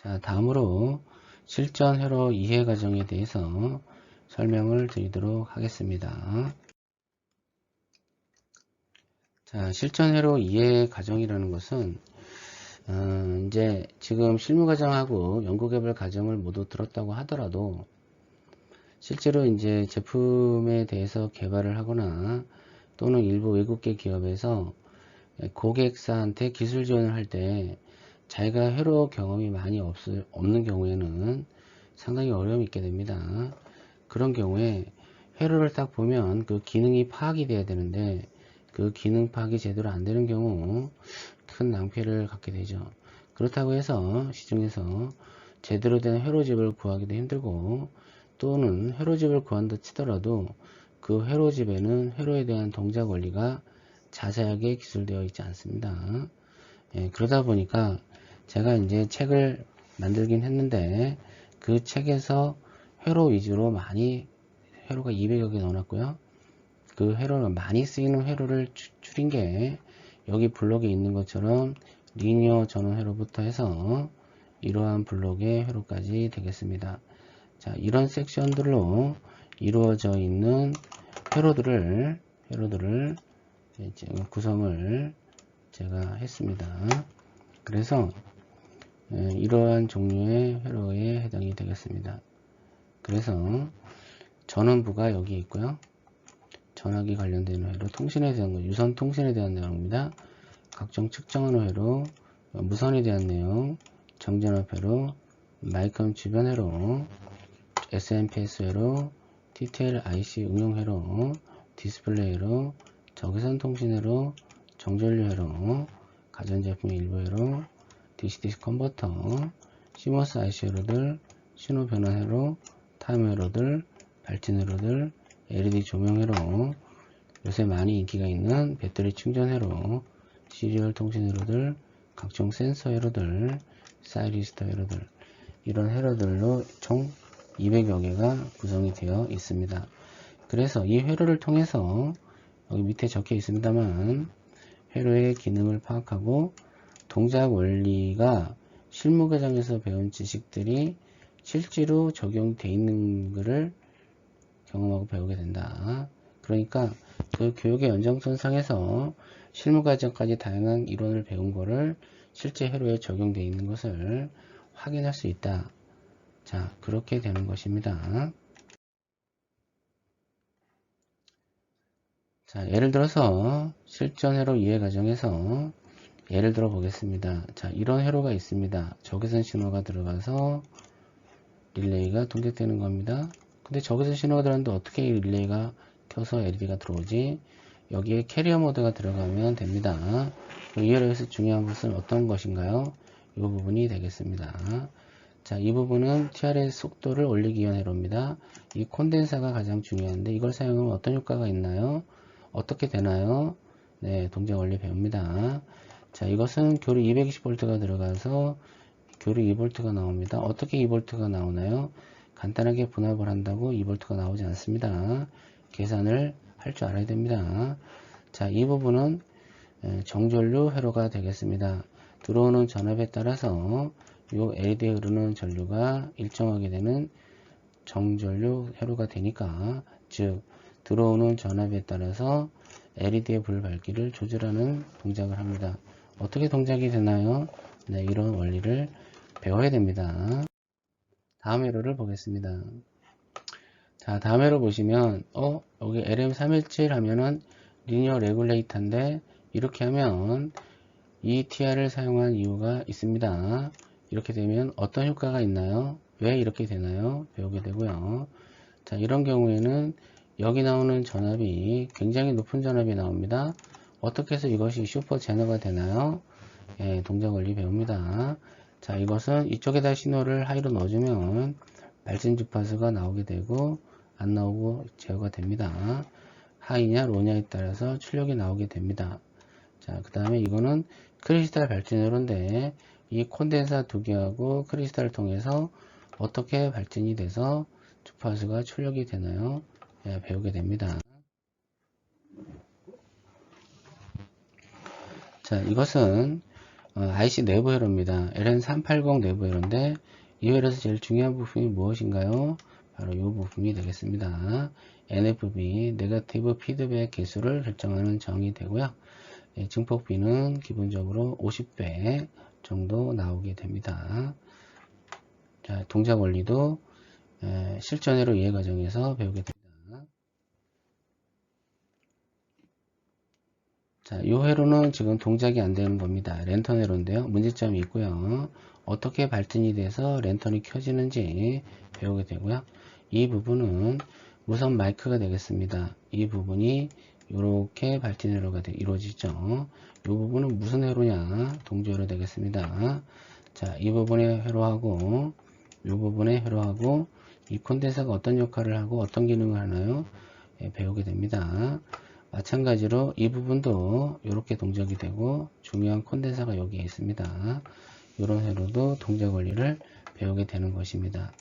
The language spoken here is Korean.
자, 다음으로 실전 회로 이해 과정에 대해서 설명을 드리도록 하겠습니다. 자, 실전 회로 이해 과정이라는 것은 이제 지금 실무 과정하고 연구 개발 과정을 모두 들었다고 하더라도 실제로 이제 제품에 대해서 개발을 하거나 또는 일부 외국계 기업에서 고객사한테 기술 지원을 할 때 자기가 회로 경험이 많이 없는 경우에는 상당히 어려움이 있게 됩니다. 그런 경우에 회로를 딱 보면 그 기능이 파악이 돼야 되는데 그 기능 파악이 제대로 안 되는 경우 큰 낭패를 갖게 되죠. 그렇다고 해서 시중에서 제대로 된 회로집을 구하기도 힘들고 또는 회로집을 구한다 치더라도 그 회로집에는 회로에 대한 동작 원리가 자세하게 기술되어 있지 않습니다. 그러다 보니까 제가 이제 책을 만들긴 했는데 그 책에서 회로 위주로 많이 회로가 200여 개 넣어놨고요. 그 회로를 많이 쓰이는 회로를 줄인 게 여기 블록에 있는 것처럼 리니어 전원 회로부터 해서 이러한 블록의 회로까지 되겠습니다. 자, 이런 섹션들로 이루어져 있는 회로들을 구성을 제가 했습니다. 그래서 이러한 종류의 회로에 해당이 되겠습니다. 그래서 전원부가 여기 있고요. 전화기 관련된 회로, 통신에 대한 거, 유선 통신에 대한 내용입니다. 각종 측정하는 회로, 무선에 대한 내용, 정전압 회로, 마이크론 주변 회로, SMPS 회로, TTL IC 응용 회로, 디스플레이 회로, 적외선 통신 회로, 정전류 회로, 가전제품의 일부 회로, DC-DC 컨버터, CMOS IC 회로들, 신호 변환 회로, 타임 회로들, 발진 회로들, LED 조명 회로, 요새 많이 인기가 있는 배터리 충전 회로, 시리얼 통신 회로들, 각종 센서 회로들, 사이리스터 회로들, 이런 회로들로 총 200여 개가 구성이 되어 있습니다. 그래서 이 회로를 통해서 여기 밑에 적혀 있습니다만 회로의 기능을 파악하고 동작 원리가 실무 과정에서 배운 지식들이 실제로 적용되어 있는 것을 경험하고 배우게 된다. 그러니까 그 교육의 연장선상에서 실무 과정까지 다양한 이론을 배운 거를 실제 회로에 적용되어 있는 것을 확인할 수 있다. 자, 그렇게 되는 것입니다. 자, 예를 들어서 실전 회로 이해 과정에서 예를 들어 보겠습니다. 자, 이런 회로가 있습니다. 적외선 신호가 들어가서 릴레이가 동작되는 겁니다. 근데 적외선 신호가 들어갔는데 어떻게 이 릴레이가 켜서 LED가 들어오지? 여기에 캐리어 모드가 들어가면 됩니다. 이 회로에서 중요한 것은 어떤 것인가요? 이 부분이 되겠습니다. 자, 이 부분은 TRS 속도를 올리기 위한 회로입니다. 이 콘덴사가 가장 중요한데 이걸 사용하면 어떤 효과가 있나요? 어떻게 되나요? 네, 동작 원리 배웁니다. 자, 이것은 교류 220V가 들어가서 교류 2V가 나옵니다. 어떻게 2V가 나오나요? 간단하게 분압을 한다고 2V가 나오지 않습니다. 계산을 할 줄 알아야 됩니다. 자, 이 부분은 정전류 회로가 되겠습니다. 들어오는 전압에 따라서 이 LED에 흐르는 전류가 일정하게 되는 정전류 회로가 되니까, 즉 들어오는 전압에 따라서 LED의 불 밝기를 조절하는 동작을 합니다. 어떻게 동작이 되나요? 네, 이런 원리를 배워야 됩니다. 다음 회로를 보겠습니다. 자, 다음 회로 보시면 여기 LM317 하면은 리니어 레귤레이터인데 이렇게 하면 ETR을 사용한 이유가 있습니다. 이렇게 되면 어떤 효과가 있나요? 왜 이렇게 되나요? 배우게 되고요. 자, 이런 경우에는 여기 나오는 전압이 굉장히 높은 전압이 나옵니다. 어떻게 해서 이것이 슈퍼 제너가 되나요? 예, 동작 원리 배웁니다. 자, 이것은 이쪽에다 신호를 하이로 넣어주면 발진 주파수가 나오게 되고 안 나오고 제어가 됩니다. 하이냐 로냐에 따라서 출력이 나오게 됩니다. 자, 그 다음에 이거는 크리스탈 발진 회로인데 이 콘덴사 두 개하고 크리스탈을 통해서 어떻게 발진이 돼서 주파수가 출력이 되나요? 예, 배우게 됩니다. 자, 이것은 IC 내부 회로입니다. LN380 내부 회로인데 이 회로에서 제일 중요한 부품이 무엇인가요? 바로 이 부품이 되겠습니다. NFB, 네거티브 피드백 개수를 결정하는 정의 되고요. 증폭비는 기본적으로 50배 정도 나오게 됩니다. 자, 동작 원리도 실전 회로 이해 과정에서 배우게 됩니다. 자, 이 회로는 지금 동작이 안 되는 겁니다. 랜턴 회로인데요. 문제점이 있고요. 어떻게 발진이 돼서 랜턴이 켜지는지 배우게 되고요. 이 부분은 무선 마이크가 되겠습니다. 이 부분이 이렇게 발진 회로가 이루어지죠. 이 부분은 무슨 회로냐? 동조 회로 되겠습니다. 자, 이 부분의 회로하고 이 부분의 회로하고 이 콘덴서가 어떤 역할을 하고 어떤 기능을 하나요? 배우게 됩니다. 마찬가지로 이 부분도 이렇게 동작이 되고 중요한 콘덴서가 여기에 있습니다. 이런 회로도 동작 원리를 배우게 되는 것입니다.